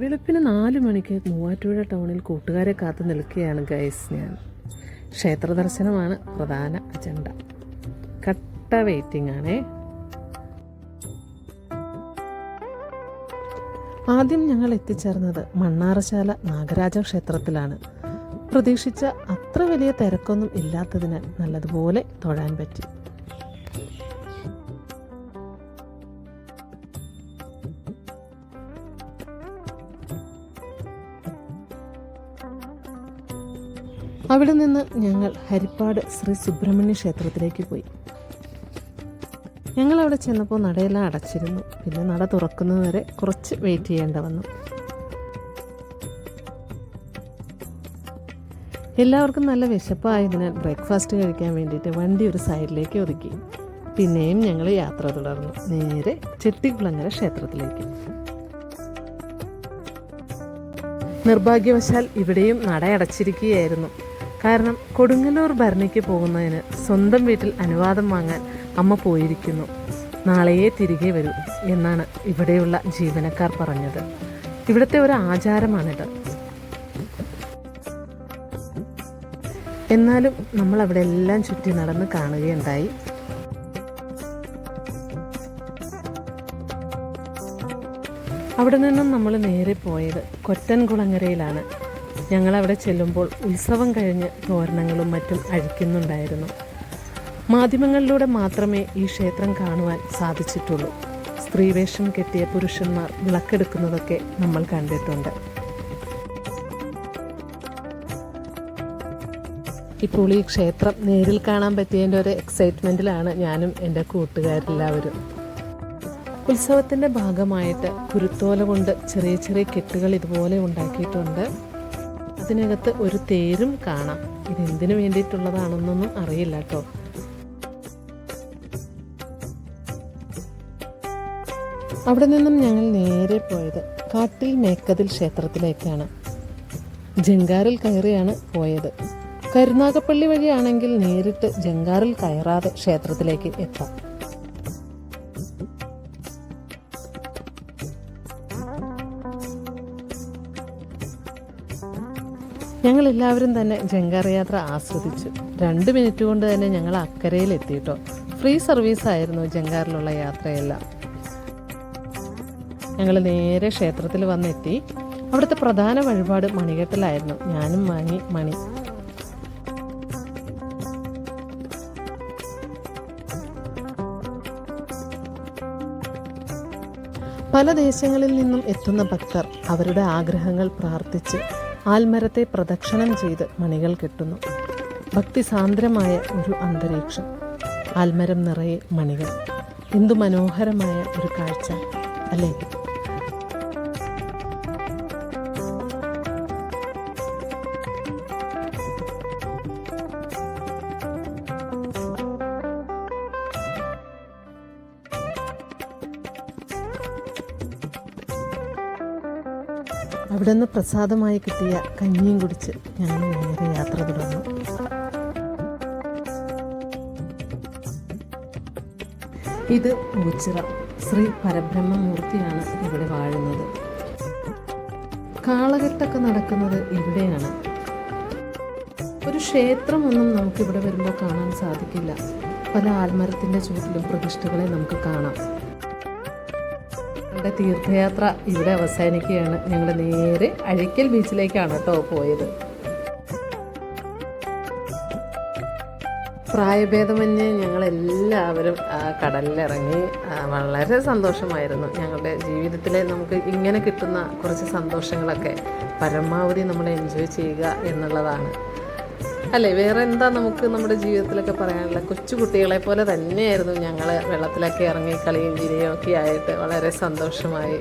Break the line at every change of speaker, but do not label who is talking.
വെളുപ്പിന് 4 മണിക്ക് മൂവാറ്റുപുഴ ടൗണിൽ കൂട്ടുകാരെ കാത്തു നിൽക്കുകയാണ് ഗൈസ്. ഞാൻ ക്ഷേത്ര ദർശനമാണ് പ്രധാന അജണ്ട. കട്ട വെയിറ്റിംഗ് ആണേ. ആദ്യം ഞങ്ങൾ എത്തിച്ചേർന്നത് മണ്ണാറശാല നാഗരാജ ക്ഷേത്രത്തിലാണ്. പ്രതീക്ഷിച്ച അത്ര വലിയ തിരക്കൊന്നും ഇല്ലാത്തതിനാൽ നല്ലതുപോലെ തൊഴാൻ പറ്റി. അവിടെ നിന്ന് ഞങ്ങൾ ഹരിപ്പാട് ശ്രീ സുബ്രഹ്മണ്യ ക്ഷേത്രത്തിലേക്ക് പോയി. ഞങ്ങൾ അവിടെ ചെന്നപ്പോൾ നടയെല്ലാം അടച്ചിരുന്നു. പിന്നെ നട തുറക്കുന്നതുവരെ കുറച്ച് വെയിറ്റ് ചെയ്യേണ്ട വന്നു. എല്ലാവർക്കും നല്ല വിശപ്പായതിനാൽ ബ്രേക്ക്ഫാസ്റ്റ് കഴിക്കാൻ വേണ്ടിയിട്ട് വണ്ടി ഒരു സൈഡിലേക്ക് ഒതുക്കി. പിന്നെയും ഞങ്ങൾ യാത്ര തുടർന്നു നേരെ ചെട്ടികുളങ്ങര ക്ഷേത്രത്തിലേക്ക്. നിർഭാഗ്യവശാൽ ഇവിടെയും നട അടച്ചിരിക്കുകയായിരുന്നു. കാരണം കൊടുങ്ങല്ലൂർ ഭരണിക്ക് പോകുന്നതിന് സ്വന്തം വീട്ടിൽ അനുവാദം വാങ്ങാൻ അമ്മ പോയിരിക്കുന്നു. നാളെയേ തിരികെ വരൂ എന്നാണ് ഇവിടെയുള്ള ജീവനക്കാർ പറഞ്ഞത്. ഇവിടുത്തെ ഒരു ആചാരമാണിത്. എന്നാലും നമ്മൾ അവിടെ എല്ലാം ചുറ്റി നടന്ന് കാണുകയുണ്ടായി. അവിടെ നിന്നും നമ്മൾ നേരെ പോയത് കൊറ്റൻകുളങ്ങരയിലാണ്. ഞങ്ങളവിടെ ചെല്ലുമ്പോൾ ഉത്സവം കഴിഞ്ഞ് തോരണങ്ങളും മറ്റും അഴിക്കുന്നുണ്ടായിരുന്നു. മാധ്യമങ്ങളിലൂടെ മാത്രമേ ഈ ക്ഷേത്രം കാണുവാൻ സാധിച്ചിട്ടുള്ളൂ. സ്ത്രീവേഷം കെട്ടിയ പുരുഷന്മാർ വിളക്കെടുക്കുന്നതൊക്കെ നമ്മൾ കണ്ടിട്ടുണ്ട്. ഇപ്പോൾ ഈ ക്ഷേത്രം നേരിൽ കാണാൻ പറ്റിയതിൻ്റെ ഒരു എക്സൈറ്റ്മെൻറ്റിലാണ് ഞാനും എൻ്റെ കൂട്ടുകാരെല്ലാവരും. ഉത്സവത്തിൻ്റെ ഭാഗമായിട്ട് കുരുത്തോല കൊണ്ട് ചെറിയ ചെറിയ കെട്ടുകൾ ഇതുപോലെ ഉണ്ടാക്കിയിട്ടുണ്ട്. അതിനകത്ത് ഒരു തേരും കാണാം. ഇതെന്തിനു വേണ്ടിയിട്ടുള്ളതാണെന്നൊന്നും അറിയില്ല കേട്ടോ. അവിടെ നിന്നും ഞങ്ങൾ നേരെ പോയത് കാട്ടിൽ മേക്കതിൽ ക്ഷേത്രത്തിലേക്കാണ്. ജങ്കാറിൽ കയറിയാണ് പോയത്. കരുനാഗപ്പള്ളി വഴിയാണെങ്കിൽ നേരിട്ട് ജങ്കാറിൽ കയറാതെ ക്ഷേത്രത്തിലേക്ക് എത്താം. ഞങ്ങൾ എല്ലാവരും തന്നെ ജങ്കാർ യാത്ര ആസ്വദിച്ചു. 2 മിനിറ്റ് കൊണ്ട് തന്നെ ഞങ്ങൾ അക്കരയിൽ എത്തിയിട്ടോ. ഫ്രീ സർവീസ് ആയിരുന്നു ജങ്കാറിലുള്ള യാത്രയെല്ലാം. ഞങ്ങൾ നേരെ ക്ഷേത്രത്തിൽ വന്നെത്തി. അവിടുത്തെ പ്രധാന വഴിപാട് മണികെട്ടലായിരുന്നു. ഞാനും വാങ്ങി മണി. പല ദേശങ്ങളിൽ നിന്നും എത്തുന്ന ഭക്തർ അവരുടെ ആഗ്രഹങ്ങൾ പ്രാർത്ഥിച്ച് ആൽമരത്തെ പ്രദക്ഷിണം ചെയ്ത് മണികൾ കെട്ടുന്നു. ഭക്തിസാന്ദ്രമായ ഒരു അന്തരീക്ഷം. ആൽമരം നിറയെ മണികൾ. എന്തു മനോഹരമായ ഒരു കാഴ്ച അല്ലേ? അവിടെ നിന്ന് പ്രസാദമായി കിട്ടിയ കഞ്ഞിയും കുടിച്ച് ഞങ്ങൾ നേരെ യാത്ര തുടർന്നു. ഇത് ഓച്ചിറ ശ്രീ പരബ്രഹ്മമൂർത്തിയാണ് ഇവിടെ വാഴുന്നത്. കാളകെട്ടൊക്കെ നടക്കുന്നത് ഇവിടെയാണ്. ഒരു ക്ഷേത്രമൊന്നും നമുക്കിവിടെ വരുമ്പോൾ കാണാൻ സാധിക്കില്ല. പല ആൽമരത്തിൻ്റെ ചുവട്ടിലും പ്രതിഷ്ഠകളെ നമുക്ക് കാണാം. ഞങ്ങളുടെ തീർത്ഥയാത്ര ഇവിടെ അവസാനിക്കുകയാണ്. ഞങ്ങൾ നേരെ അഴീക്കൽ ബീച്ചിലേക്കാണ് കേട്ടോ പോയത്. പ്രായഭേദമന്യേ ഞങ്ങളെല്ലാവരും കടലിലിറങ്ങി. വളരെ സന്തോഷമായിരുന്നു. ഞങ്ങളുടെ ജീവിതത്തിലെ നമുക്ക് ഇങ്ങനെ കിട്ടുന്ന കുറച്ച് സന്തോഷങ്ങളൊക്കെ പരമാവധി നമ്മൾ എൻജോയ് ചെയ്യുക എന്നുള്ളതാണ് അല്ലേ. വേറെ എന്താ നമുക്ക് നമ്മുടെ ജീവിതത്തിലൊക്കെ പറയാനുള്ള. കൊച്ചുകുട്ടികളെ പോലെ തന്നെയായിരുന്നു ഞങ്ങൾ വെള്ളത്തിലൊക്കെ ഇറങ്ങി കളിയും ചിരിയും ഒക്കെ ആയിട്ട് വളരെ സന്തോഷമായി.